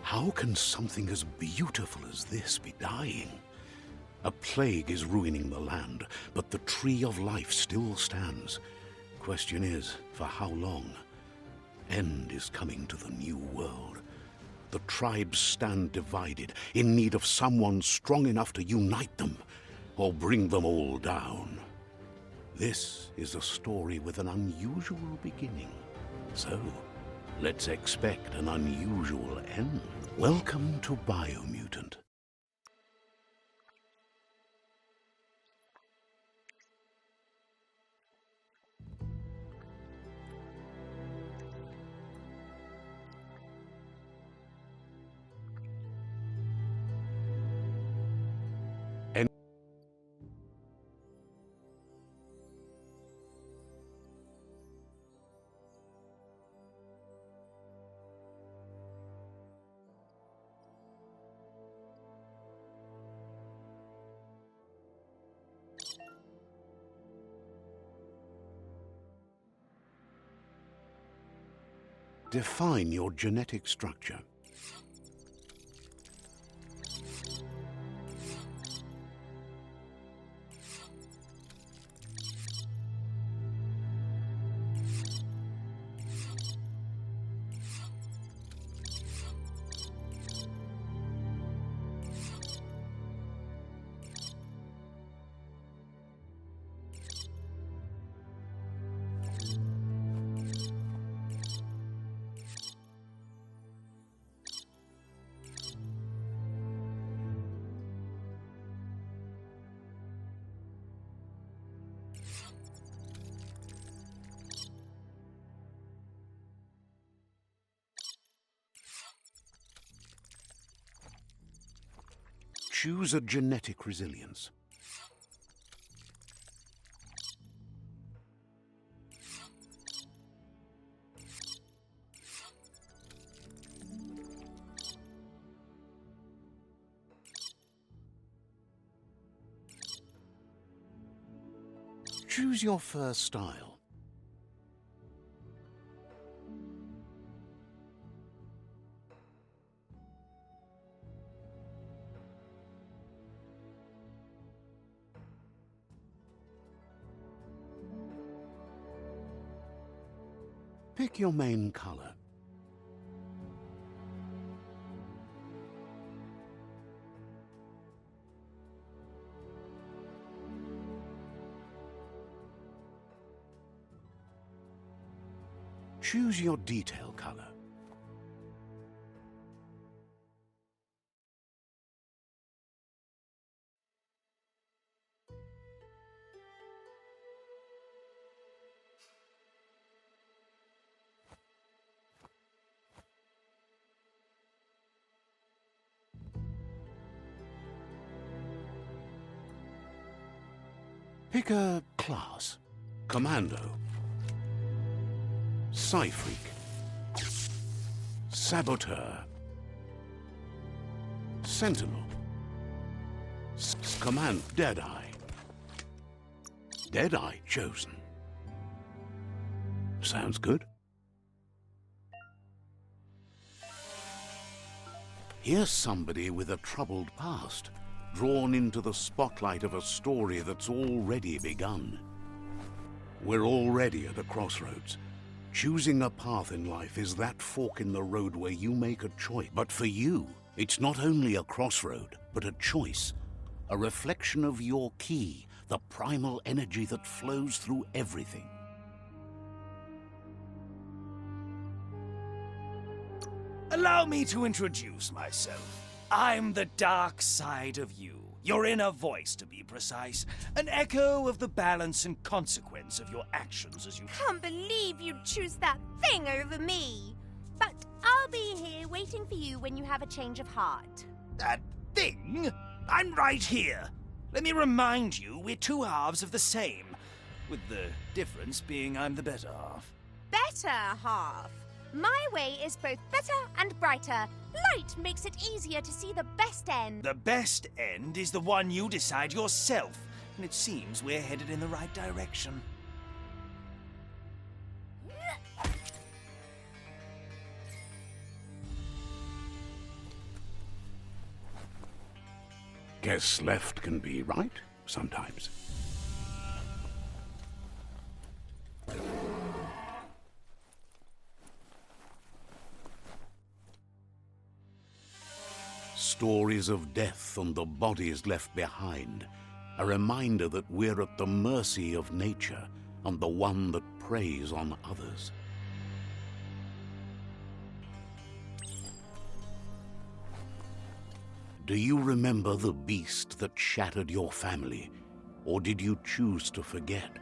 How can something as beautiful as this be dying? A plague is ruining the land, but the tree of life still stands. Question is, for how long? End is coming to the new world. The tribes stand divided, in need of someone strong enough to unite them, or bring them all down. This is a story with an unusual beginning. So, let's expect an unusual end. Welcome to Biomutant. Define your genetic structure. Choose a genetic resilience. Choose your fur style. Pick your main color. Choose your detail color. Pick a class. Commando. Psy-freak. Saboteur. Sentinel. Command Deadeye. Deadeye chosen. Sounds good. Here's somebody with a troubled past, drawn into the spotlight of a story that's already begun. We're already at a crossroads. Choosing a path in life is that fork in the road where you make a choice. But for you, it's not only a crossroad, but a choice. A reflection of your key, the primal energy that flows through everything. Allow me to introduce myself. I'm the dark side of you. Your inner voice, to be precise. An echo of the balance and consequence of your actions as you... Can't believe you'd choose that thing over me. But I'll be here waiting for you when you have a change of heart. That thing? I'm right here. Let me remind you, we're two halves of the same. With the difference being I'm the better half. Better half? My way is both better and brighter. Light makes it easier to see the best end. The best end is the one you decide yourself. And it seems we're headed in the right direction. Guess left can be right sometimes. Stories of death and the bodies left behind. A reminder that we're at the mercy of nature and the one that preys on others. Do you remember the beast that shattered your family, or did you choose to forget?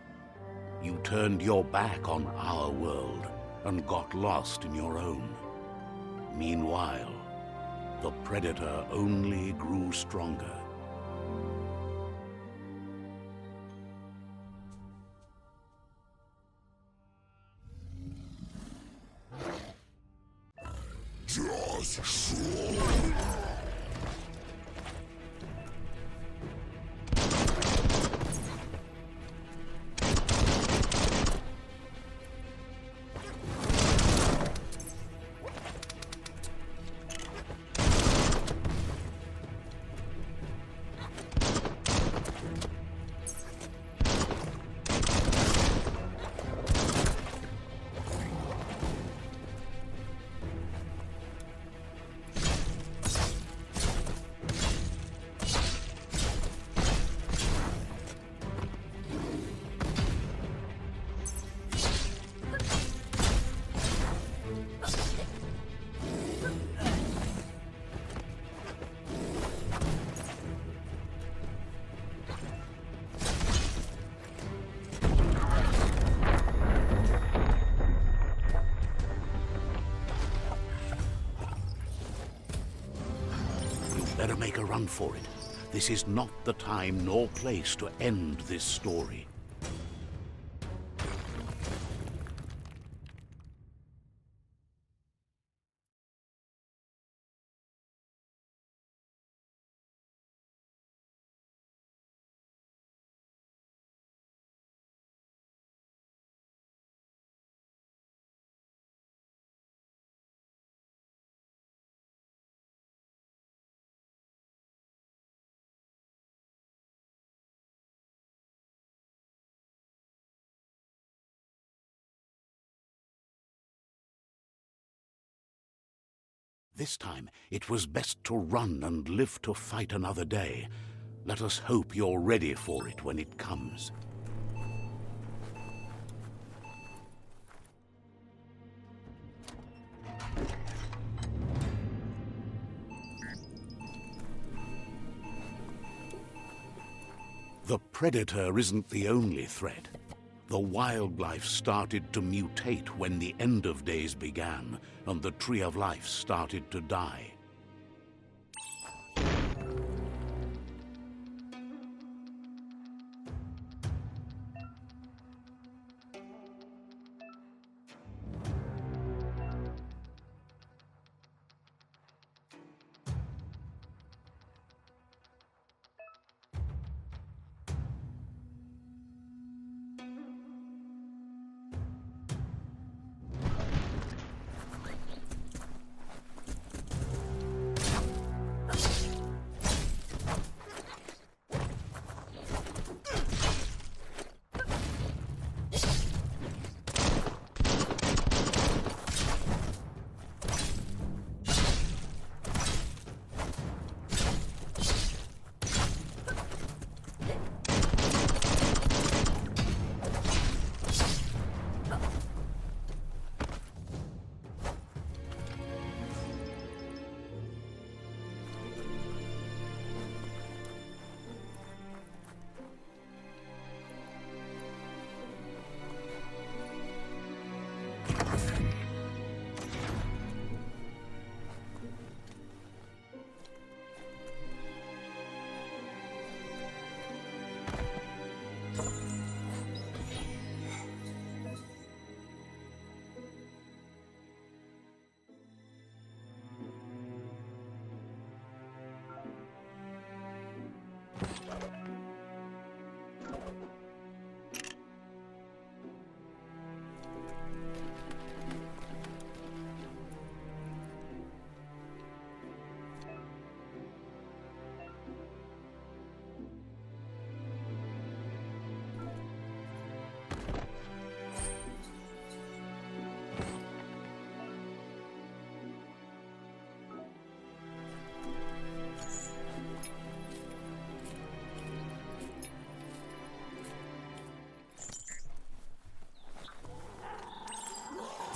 You turned your back on our world and got lost in your own. Meanwhile, the predator only grew stronger. Better make a run for it. This is not the time nor place to end this story. This time, it was best to run and live to fight another day. Let us hope you're ready for it when it comes. The predator isn't the only threat. The wildlife started to mutate when the end of days began, and the tree of life started to die.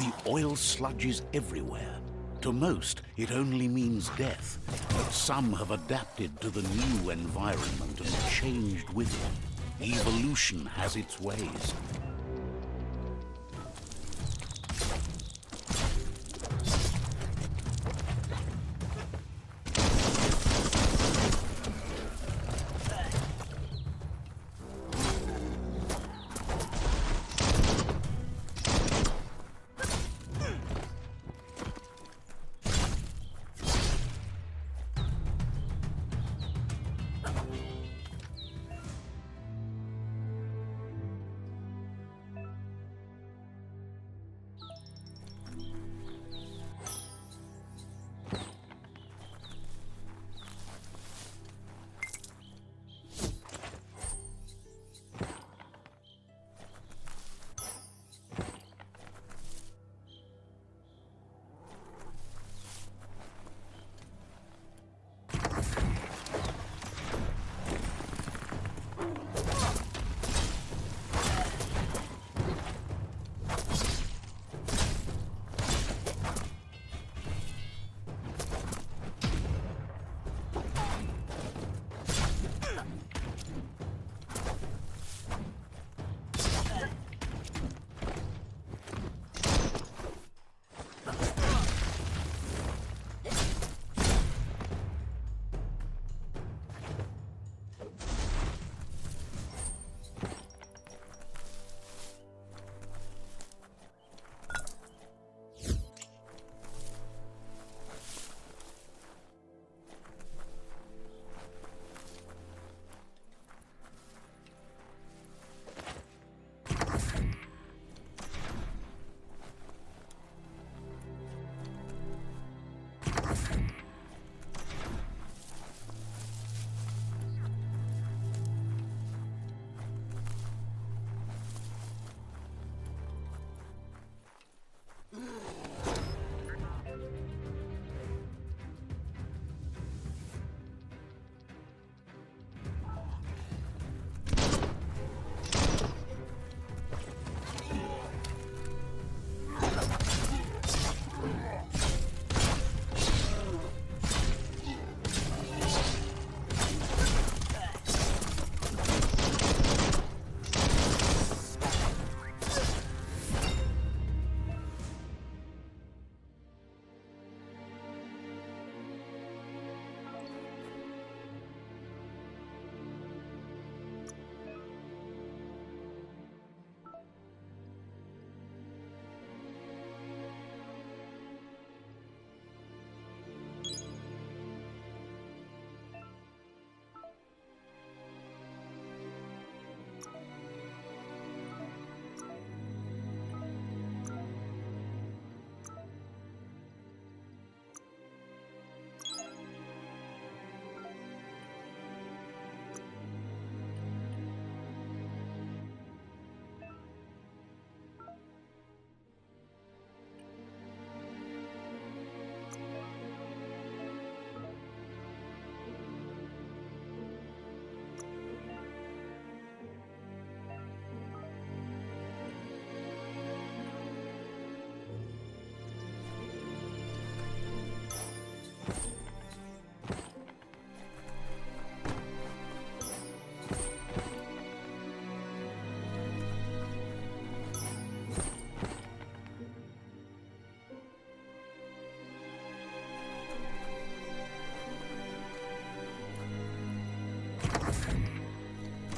The oil sludges everywhere. To most, it only means death, but some have adapted to the new environment and changed with it. Evolution has its ways.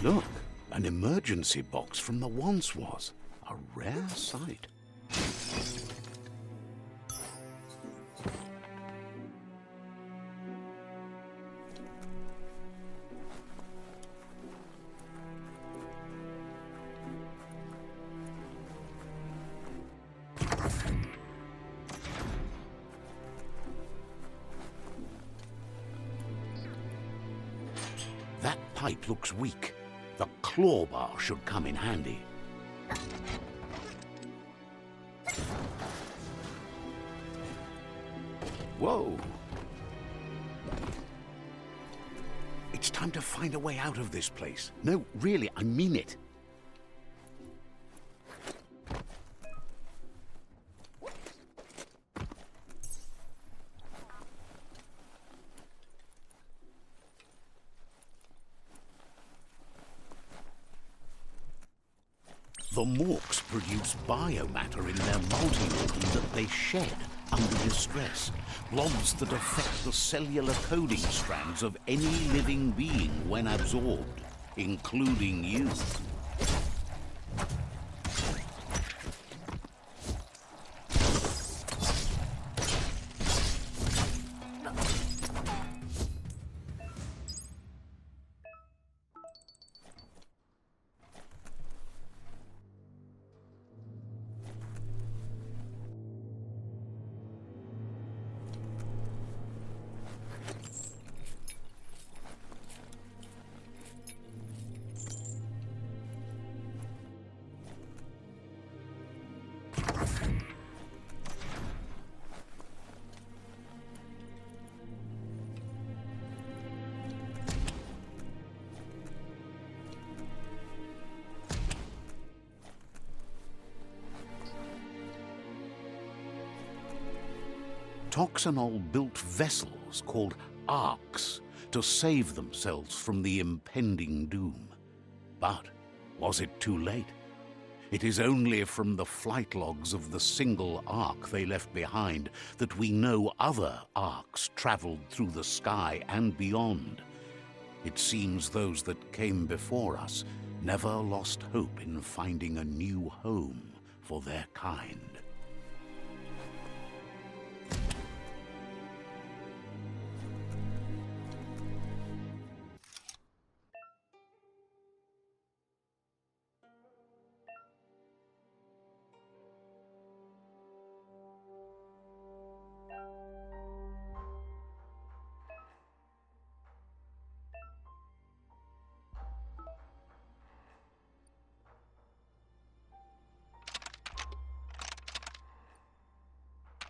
Look, an emergency box from the once was. A rare sight. That pipe looks weak. The claw bar should come in handy. Whoa! It's time to find a way out of this place. No, really, I mean it. The morks produce biomatter in their multi-organ that they shed under distress. Blobs that affect the cellular coding strands of any living being when absorbed, including you. Toxanol built vessels called arks to save themselves from the impending doom. But was it too late? It is only from the flight logs of the single ark they left behind that we know other arks traveled through the sky and beyond. It seems those that came before us never lost hope in finding a new home for their kind.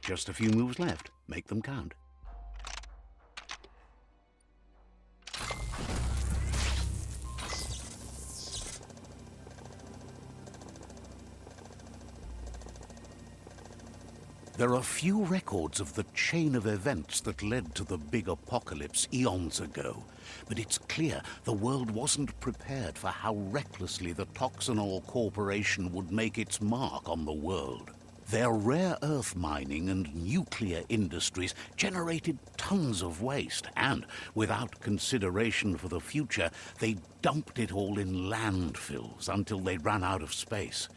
Just a few moves left. Make them count. There are few records of the chain of events that led to the big apocalypse eons ago, but it's clear the world wasn't prepared for how recklessly the Toxanol Corporation would make its mark on the world. Their rare earth mining and nuclear industries generated tons of waste, and without consideration for the future, they dumped it all in landfills until they ran out of space.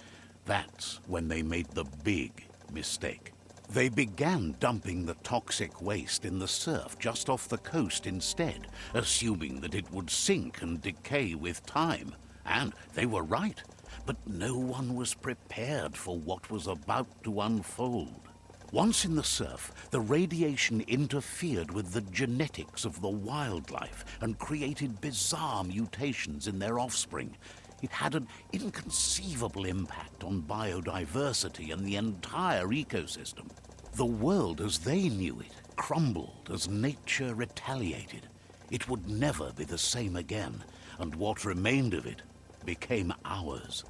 That's when they made the big mistake. They began dumping the toxic waste in the surf just off the coast instead, assuming that it would sink and decay with time. And they were right. But no one was prepared for what was about to unfold. Once in the surf, the radiation interfered with the genetics of the wildlife and created bizarre mutations in their offspring. It had an inconceivable impact on biodiversity and the entire ecosystem. The world as they knew it crumbled as nature retaliated. It would never be the same again, and what remained of it became ours.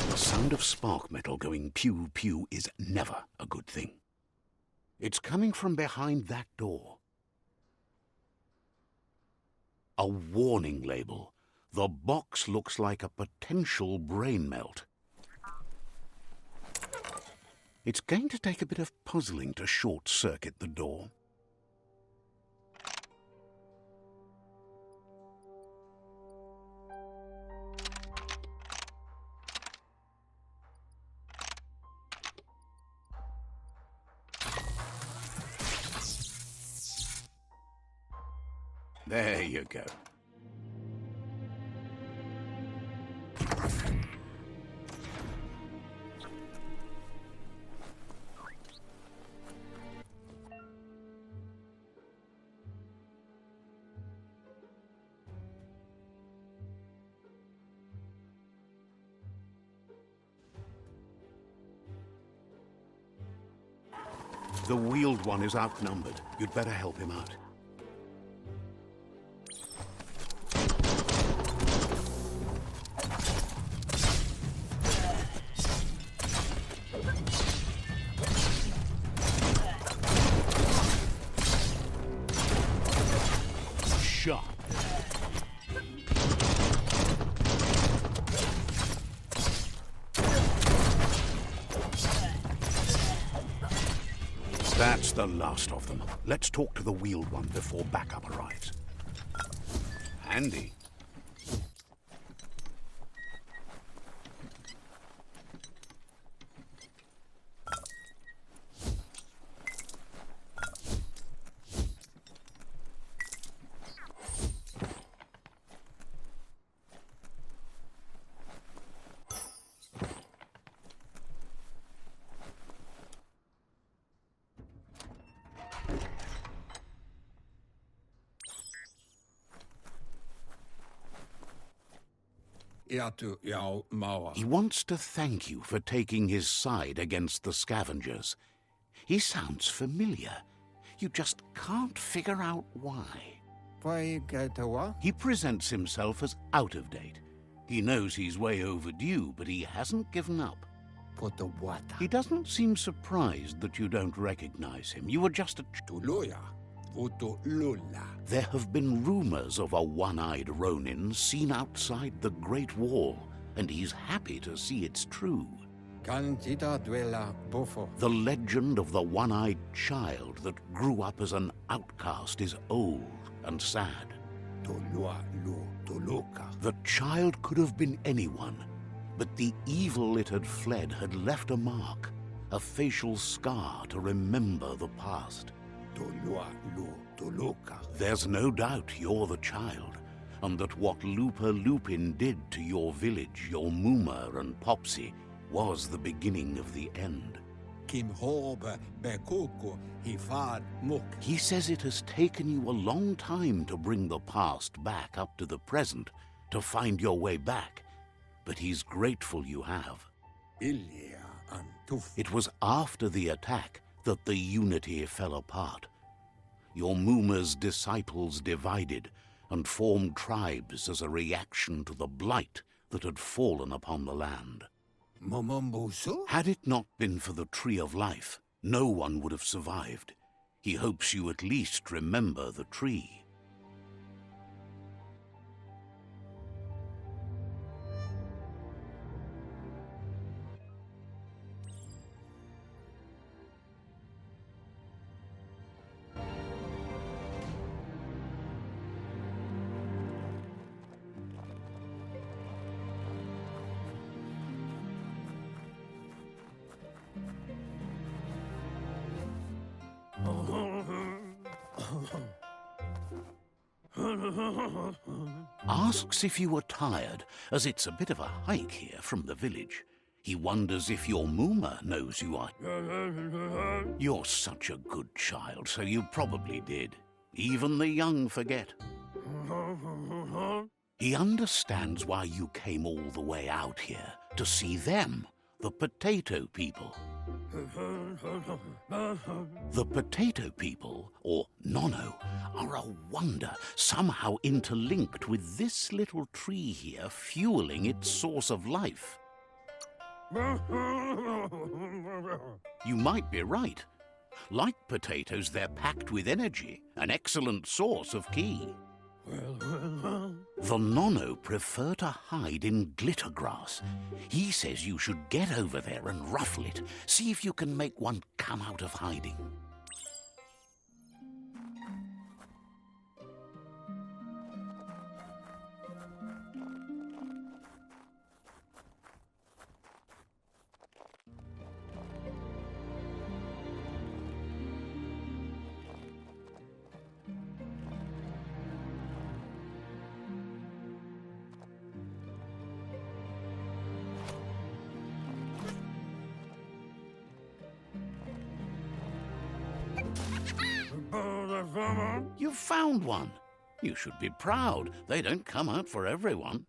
The sound of spark metal going pew-pew is never a good thing. It's coming from behind that door. A warning label. The box looks like a potential brain melt. It's going to take a bit of puzzling to short-circuit the door. There you go. The wheeled one is outnumbered. You'd better help him out. That's the last of them. Let's talk to the wheeled one before backup arrives. Handy. He wants to thank you for taking his side against the scavengers. He sounds familiar. You just can't figure out why. He presents himself as out of date. He knows he's way overdue, but he hasn't given up. He doesn't seem surprised that you don't recognize him. You were just a... There have been rumors of a one-eyed Ronin seen outside the Great Wall, and he's happy to see it's true. The legend of the one-eyed child that grew up as an outcast is old and sad. The child could have been anyone, but the evil it had fled had left a mark, a facial scar to remember the past. There's no doubt you're the child, and that what Lupa Lupin did to your village, your Muma and Popsy, was the beginning of the end. He says it has taken you a long time to bring the past back up to the present, to find your way back, but he's grateful you have. It was after the attack that the unity fell apart. Your Muma's disciples divided and formed tribes as a reaction to the blight that had fallen upon the land. Had it not been for the Tree of Life, no one would have survived. He hopes you at least remember the tree. Asks if you were tired, as it's a bit of a hike here from the village. He wonders if your Muma knows you are. You're such a good child, so you probably did. Even the young forget. He understands why you came all the way out here, to see them, the potato people. The potato people, or Nono, are a wonder, somehow interlinked with this little tree here fueling its source of life. You might be right. Like potatoes, they're packed with energy, an excellent source of ki. The Nono prefer to hide in glitter grass. He says you should get over there and ruffle it. See if you can make one come out of hiding. You found one. You should be proud. They don't come out for everyone.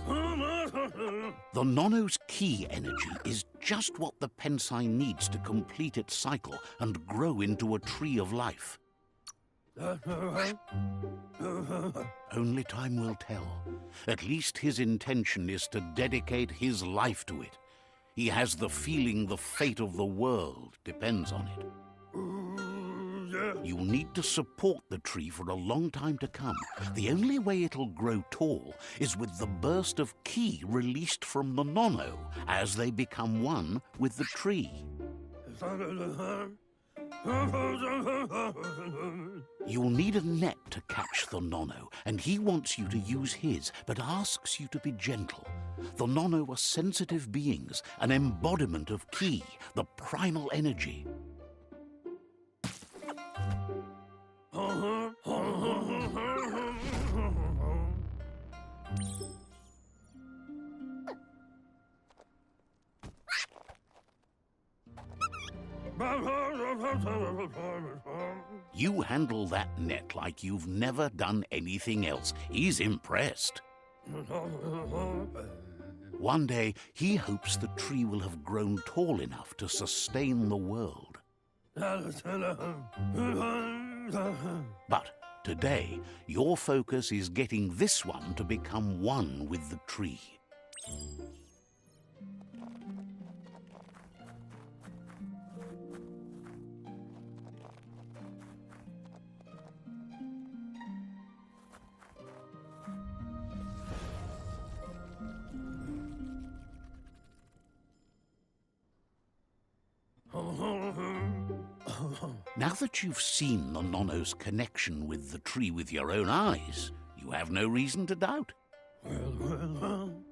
The Nono's ki energy is just what the Pensai needs to complete its cycle and grow into a tree of life. Only time will tell. At least his intention is to dedicate his life to it. He has the feeling the fate of the world depends on it. You'll need to support the tree for a long time to come. The only way it'll grow tall is with the burst of ki released from the Nono as they become one with the tree. You'll need a net to catch the Nono, and he wants you to use his, but asks you to be gentle. The Nono are sensitive beings, an embodiment of Ki, the primal energy. You handle that net like you've never done anything else. He's impressed. One day, he hopes the tree will have grown tall enough to sustain the world. But today, your focus is getting this one to become one with the tree. Now that you've seen the Nono's connection with the tree with your own eyes, you have no reason to doubt.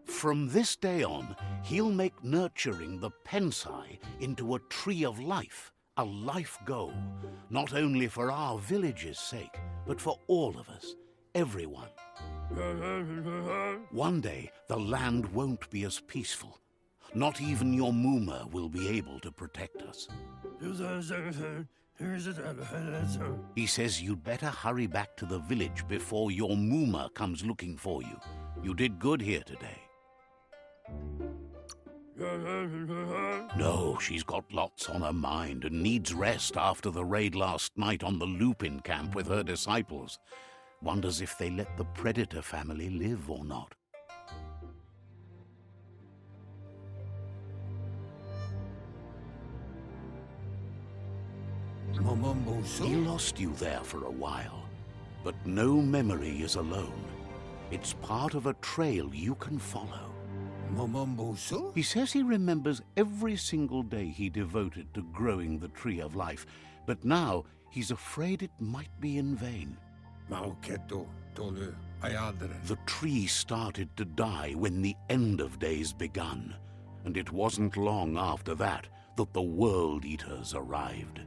From this day on, he'll make nurturing the Pensai into a tree of life, a life goal, not only for our village's sake, but for all of us, everyone. One day, the land won't be as peaceful. Not even your Muma will be able to protect us. He says you'd better hurry back to the village before your Muma comes looking for you. You did good here today. No, she's got lots on her mind and needs rest after the raid last night on the Lupin camp with her disciples. Wonders if they let the Predator family live or not. He lost you there for a while, but no memory is alone. It's part of a trail you can follow. He says he remembers every single day he devoted to growing the Tree of Life, but now he's afraid it might be in vain. The tree started to die when the end of days begun, and it wasn't long after that that the World Eaters arrived.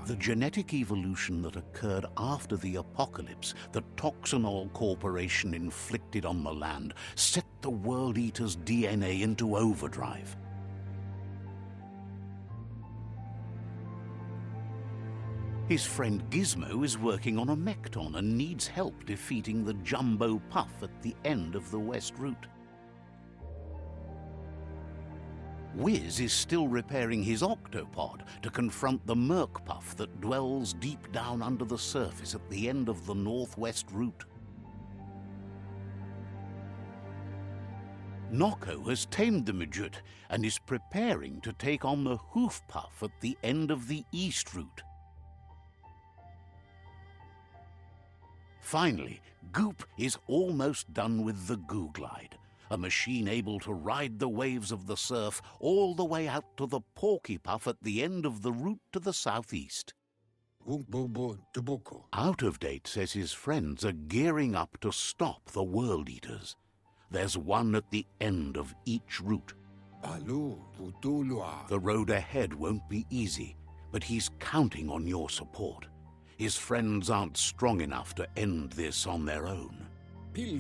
The genetic evolution that occurred after the apocalypse that Toxanol Corporation inflicted on the land set the World Eater's DNA into overdrive. His friend Gizmo is working on a Mekton and needs help defeating the Jumbo Puff at the end of the West Route. Wiz is still repairing his octopod to confront the Merc Puff that dwells deep down under the surface at the end of the Northwest Route. Nocco has tamed the Midget and is preparing to take on the Hoof Puff at the end of the East Route. Finally, Goop is almost done with the Googlide, a machine able to ride the waves of the surf all the way out to the Porky Puff at the end of the route to the southeast. Out of Date says his friends are gearing up to stop the World Eaters. There's one at the end of each route. The road ahead won't be easy, but he's counting on your support. His friends aren't strong enough to end this on their own. He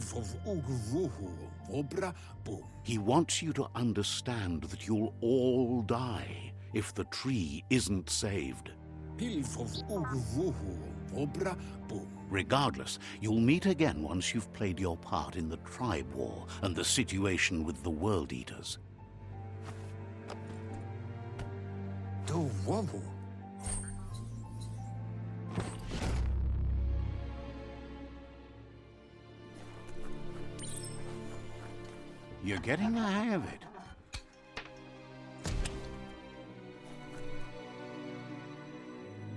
wants you to understand that you'll all die if the tree isn't saved. Regardless, you'll meet again once you've played your part in the tribe war and the situation with the World Eaters. You're getting the hang of it.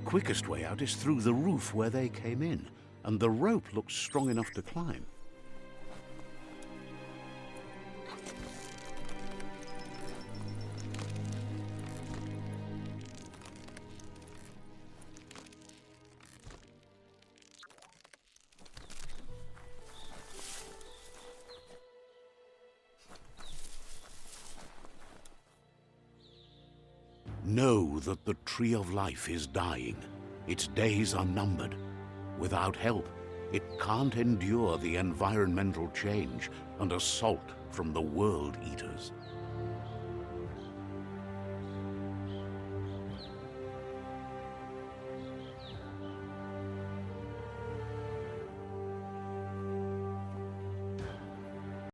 Quickest way out is through the roof where they came in, and the rope looks strong enough to climb. Know that the Tree of Life is dying. Its days are numbered. Without help, it can't endure the environmental change and assault from the World Eaters.